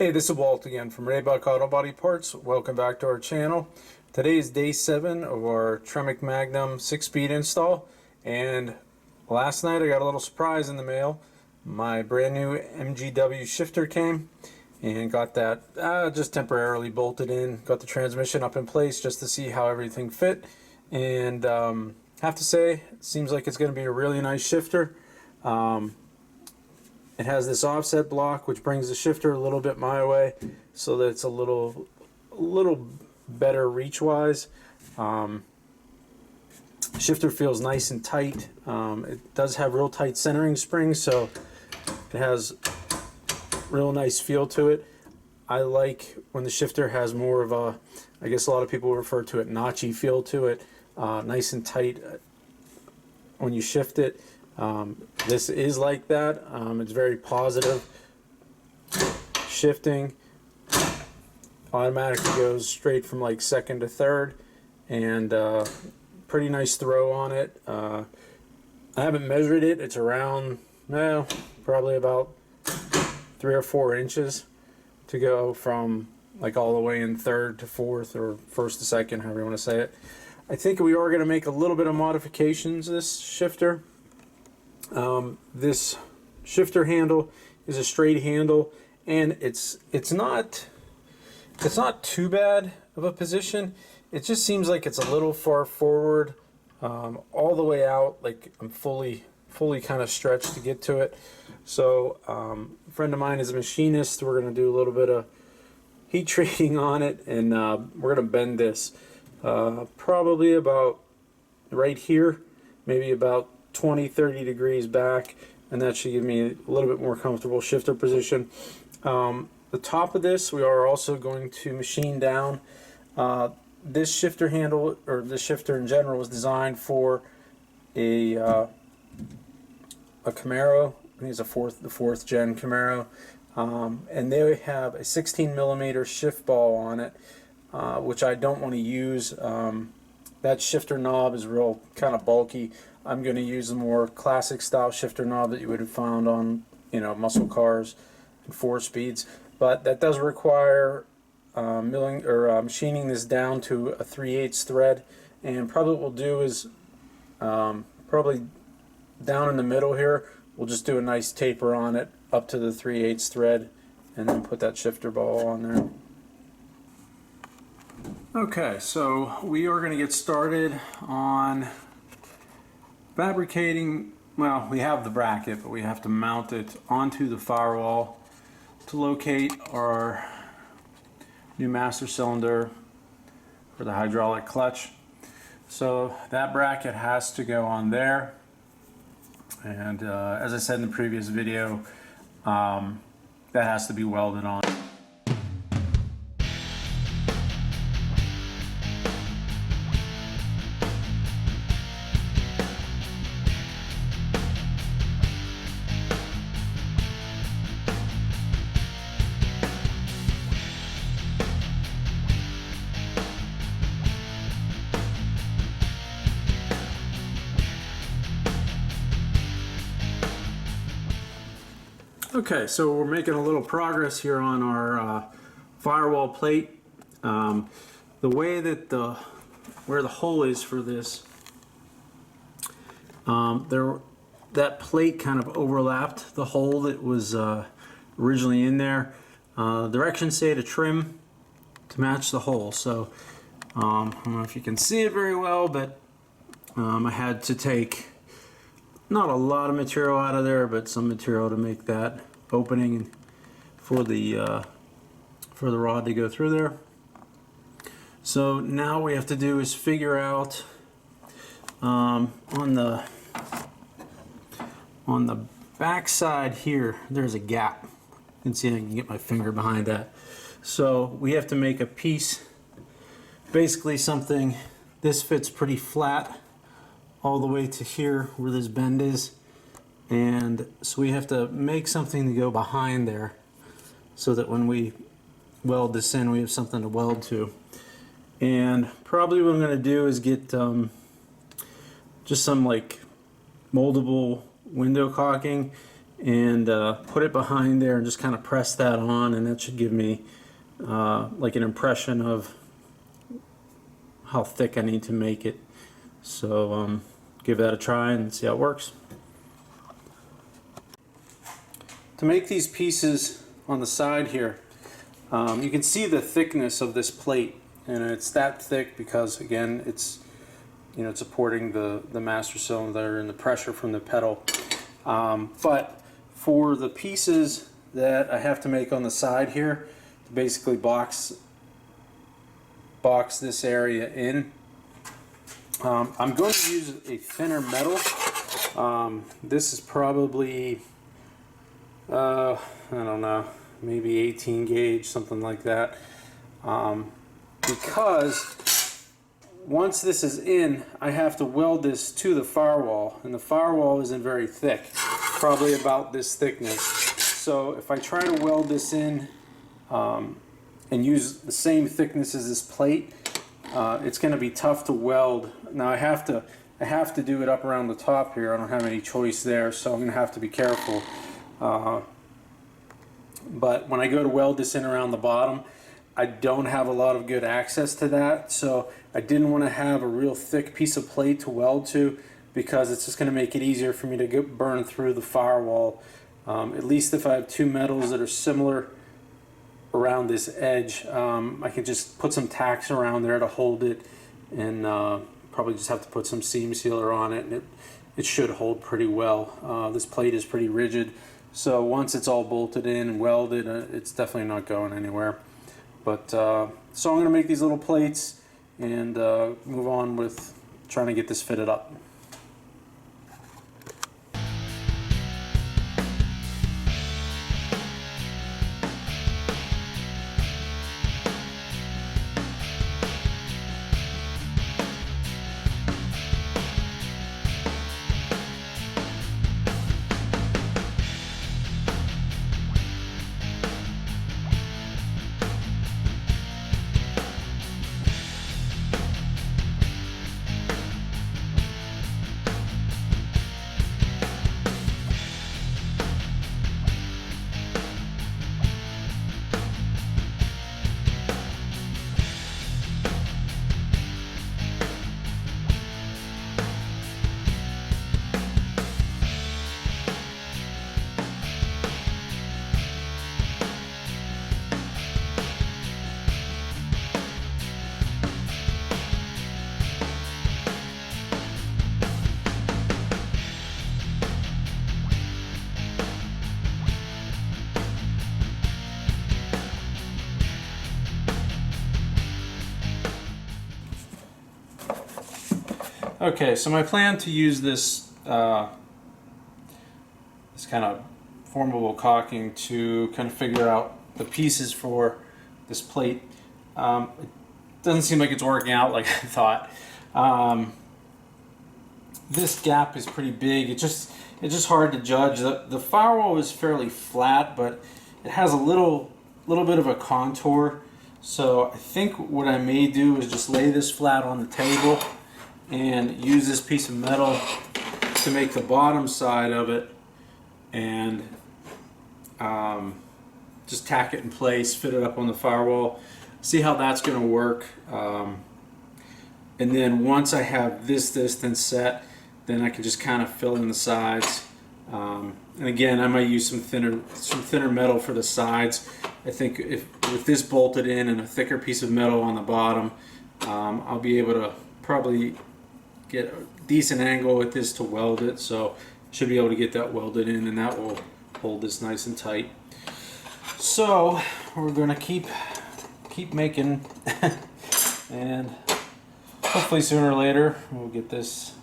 Hey, this is Walt again from Raybuck Auto Body Parts. Welcome back to our channel. Today is day 7 of our Tremec Magnum 6-speed install, and last night I got a little surprise in the mail. My brand new MGW shifter came and got that just temporarily bolted in. Got the transmission up in place just to see how everything fit, and have to say, it seems like it's going to be a really nice shifter. It has this offset block which brings the shifter a little bit my way so that it's a little better reach wise. Shifter feels nice and tight. It does have real tight centering springs, so it has real nice feel to it. I like when the shifter has more of a, I guess a lot of people refer to it, notchy feel to it. Nice and tight when you shift it. This is like that. It's very positive shifting. Automatically goes straight from like second to third, and pretty nice throw on it. I haven't measured it. It's around probably about 3 or 4 inches to go from like all the way in third to fourth, or first to second, however you want to say it. I think we are going to make a little bit of modifications to this shifter. This shifter handle is a straight handle, and it's not too bad of a position. It just seems like it's a little far forward, all the way out, like I'm fully kind of stretched to get to it. So a friend of mine is a machinist. We're going to do a little bit of heat treating on it, and we're going to bend this probably about right here, maybe about 20-30 degrees back, and that should give me a little bit more comfortable shifter position. The top of this we are also going to machine down. This shifter handle, or this shifter in general, was designed for a Camaro. I think it's the fourth gen Camaro, and they have a 16mm shift ball on it, which I don't want to use. That shifter knob is real kind of bulky. I'm going to use a more classic style shifter knob that you would have found on, muscle cars and 4-speeds. But that does require milling or machining this down to a 3/8 thread. And probably what we'll do is probably down in the middle here, we'll just do a nice taper on it up to the 3/8 thread, and then put that shifter ball on there. Okay, so we are going to get started on fabricating. Well, we have the bracket, but we have to mount it onto the firewall to locate our new master cylinder for the hydraulic clutch. So that bracket has to go on there, and as I said in the previous video, that has to be welded on. Okay, so we're making a little progress here on our firewall plate. The way that where the hole is for this, that plate kind of overlapped the hole that was originally in there. Directions say to trim to match the hole. So I don't know if you can see it very well, but I had to take not a lot of material out of there, but some material to make that opening for the rod to go through there. So now what we have to do is figure out on the back side here, there's a gap. You can see I can get my finger behind that. So we have to make a piece, basically something, this fits pretty flat all the way to here where this bend is, and so we have to make something to go behind there so that when we weld this in, we have something to weld to. And probably what I'm going to do is get just some like moldable window caulking and put it behind there and just kind of press that on, and that should give me like an impression of how thick I need to make it. So give that a try and see how it works. To make these pieces on the side here, you can see the thickness of this plate, and it's that thick because, again, it's supporting the master cylinder and the pressure from the pedal. But for the pieces that I have to make on the side here, to basically box this area in, I'm going to use a thinner metal. This is probably I don't know, maybe 18 gauge, something like that, because once this is in, I have to weld this to the firewall, and the firewall isn't very thick, probably about this thickness. So if I try to weld this in and use the same thickness as this plate, it's going to be tough to weld. Now I have to do it up around the top here. I don't have any choice there, so I'm going to have to be careful. But when I go to weld this in around the bottom, I don't have a lot of good access to that, so I didn't want to have a real thick piece of plate to weld to, because it's just going to make it easier for me to burn through the firewall. At least if I have two metals that are similar around this edge, I can just put some tacks around there to hold it, and probably just have to put some seam sealer on it, and it should hold pretty well. This plate is pretty rigid, so once it's all bolted in and welded, it's definitely not going anywhere. But so I'm going to make these little plates and move on with trying to get this fitted up. Okay, so my plan to use this this kind of formable caulking to kind of figure out the pieces for this plate, it doesn't seem like it's working out like I thought. This gap is pretty big. It's just hard to judge. The firewall is fairly flat, but it has a little bit of a contour. So I think what I may do is just lay this flat on the table and use this piece of metal to make the bottom side of it, and just tack it in place, fit it up on the firewall, see how that's going to work. And then once I have this distance set, then I can just kind of fill in the sides. And again, I might use some thinner metal for the sides. I think with this bolted in and a thicker piece of metal on the bottom, I'll be able to probably get a decent angle with this to weld it. So should be able to get that welded in, and that will hold this nice and tight. So we're gonna keep making and hopefully sooner or later we'll get this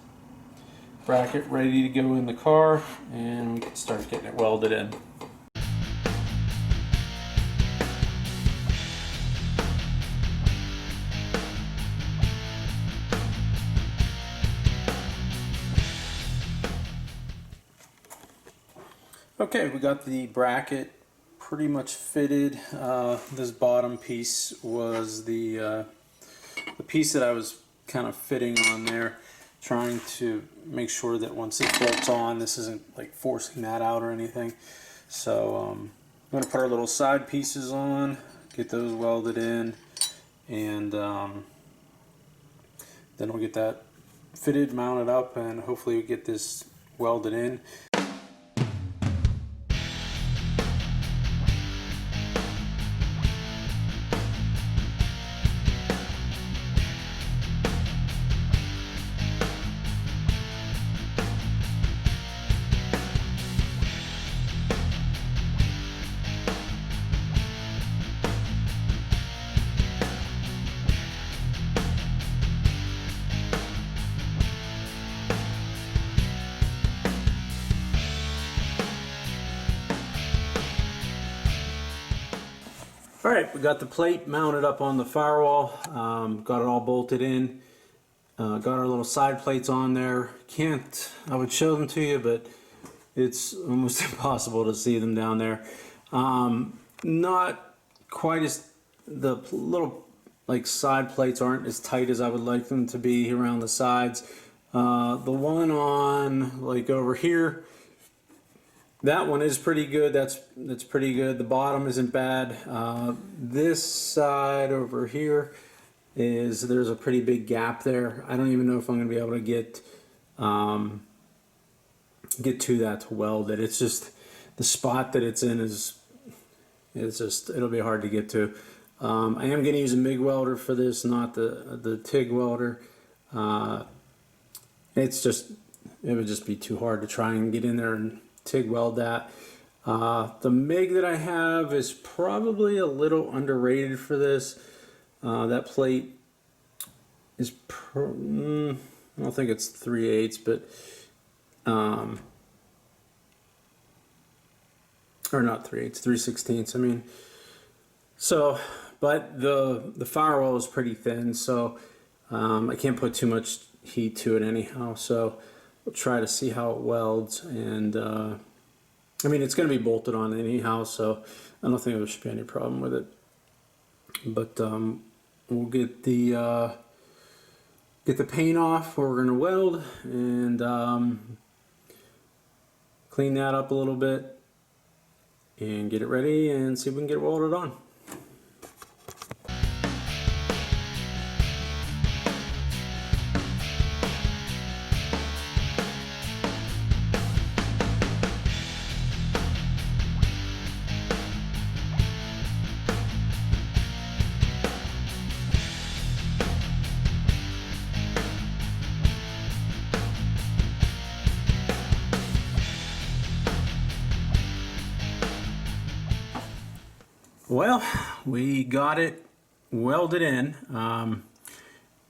bracket ready to go in the car and we can start getting it welded in. Okay, we got the bracket pretty much fitted. This bottom piece was the piece that I was kind of fitting on there, trying to make sure that once it bolts on, this isn't like forcing that out or anything. So I'm going to put our little side pieces on, get those welded in, and then we'll get that fitted, mounted up, and hopefully we get this welded in. All right, we got the plate mounted up on the firewall, got it all bolted in, got our little side plates on there. I would show them to you, but it's almost impossible to see them down there. Not quite as, the little like side plates aren't as tight as I would like them to be around the sides. The one on like over here, that one is pretty good. That's pretty good. The bottom isn't bad. This side over here there's a pretty big gap there. I don't even know if I'm going to be able to get to that to weld it. It's just the spot that it's in it'll be hard to get to. I am going to use a MIG welder for this, not the TIG welder. It would just be too hard to try and get in there and TIG weld that. The MIG that I have is probably a little underrated for this. That plate is I don't think it's 3/8, but or not 3/8, 3/16. I mean, so but the firewall is pretty thin, so I can't put too much heat to it anyhow. So we'll try to see how it welds, and I mean, it's going to be bolted on anyhow, so I don't think there should be any problem with it. But we'll get the paint off where we're going to weld, and clean that up a little bit and get it ready and see if we can get it welded on. Well, we got it welded in.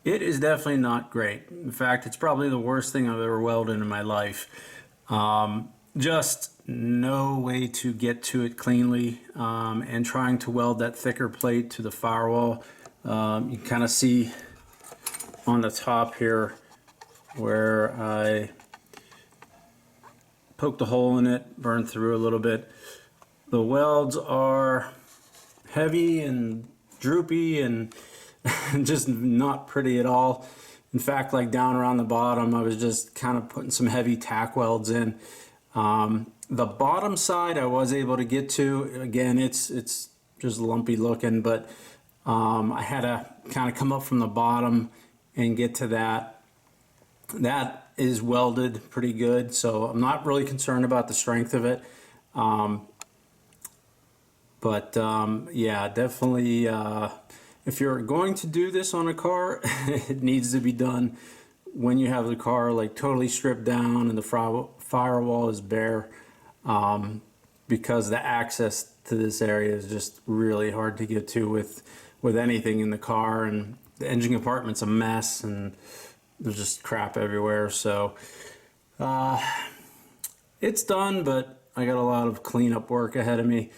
It is definitely not great. In fact, it's probably the worst thing I've ever welded in my life. Just no way to get to it cleanly, and trying to weld that thicker plate to the firewall. You can kind of see on the top here where I poked a hole in it, burned through a little bit. The welds are heavy and droopy and just not pretty at all. In fact, like down around the bottom, I was just kind of putting some heavy tack welds in. The bottom side I was able to get to. Again, it's just lumpy looking, but I had to kind of come up from the bottom and get to that. That is welded pretty good, so I'm not really concerned about the strength of it. Yeah, definitely, if you're going to do this on a car, it needs to be done when you have the car like totally stripped down and the firewall is bare, because the access to this area is just really hard to get to with anything in the car, and the engine compartment's a mess and there's just crap everywhere. So it's done, but I got a lot of cleanup work ahead of me.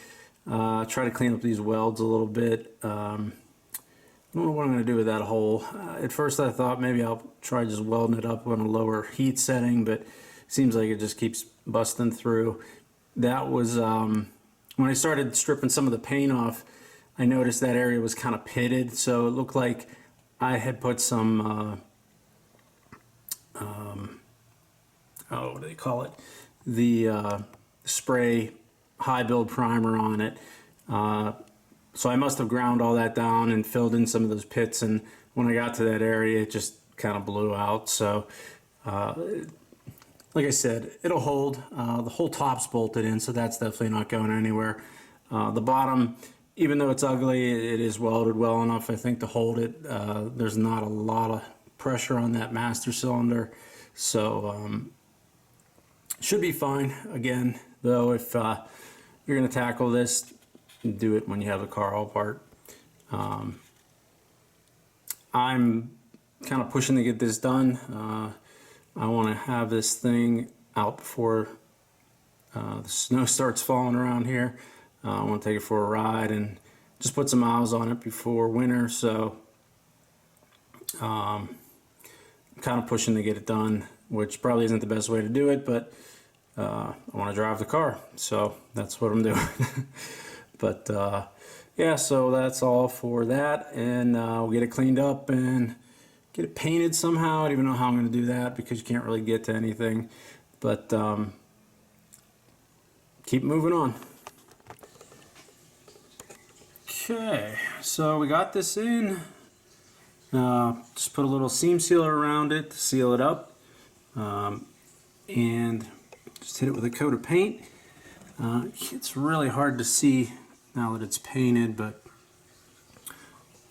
Try to clean up these welds a little bit. I don't know what I'm going to do with that hole. At first I thought maybe I'll try just welding it up on a lower heat setting, but it seems like it just keeps busting through. That was, when I started stripping some of the paint off, I noticed that area was kind of pitted, so it looked like I had put some oh, what do they call it? The spray high build primer on it. So I must have ground all that down and filled in some of those pits, and when I got to that area it just kind of blew out. So like I said, it'll hold. The whole top's bolted in, so that's definitely not going anywhere. The bottom, even though it's ugly, it is welded well enough, I think, to hold it. There's not a lot of pressure on that master cylinder, so should be fine. Again, though, if you're going to tackle this, do it when you have the car all apart. I'm kind of pushing to get this done. I want to have this thing out before the snow starts falling around here. I want to take it for a ride and just put some miles on it before winter, so I'm kind of pushing to get it done, which probably isn't the best way to do it, but I want to drive the car, so that's what I'm doing. But yeah, so that's all for that, and we'll get it cleaned up and get it painted somehow. I don't even know how I'm going to do that because you can't really get to anything, but keep moving on. Okay, so we got this in. Just put a little seam sealer around it to seal it up, and just hit it with a coat of paint. It's really hard to see now that it's painted, but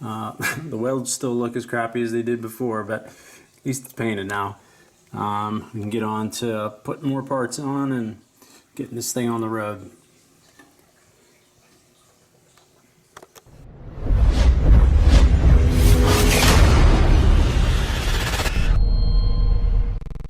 the welds still look as crappy as they did before, but at least it's painted now. We can get on to putting more parts on and getting this thing on the road.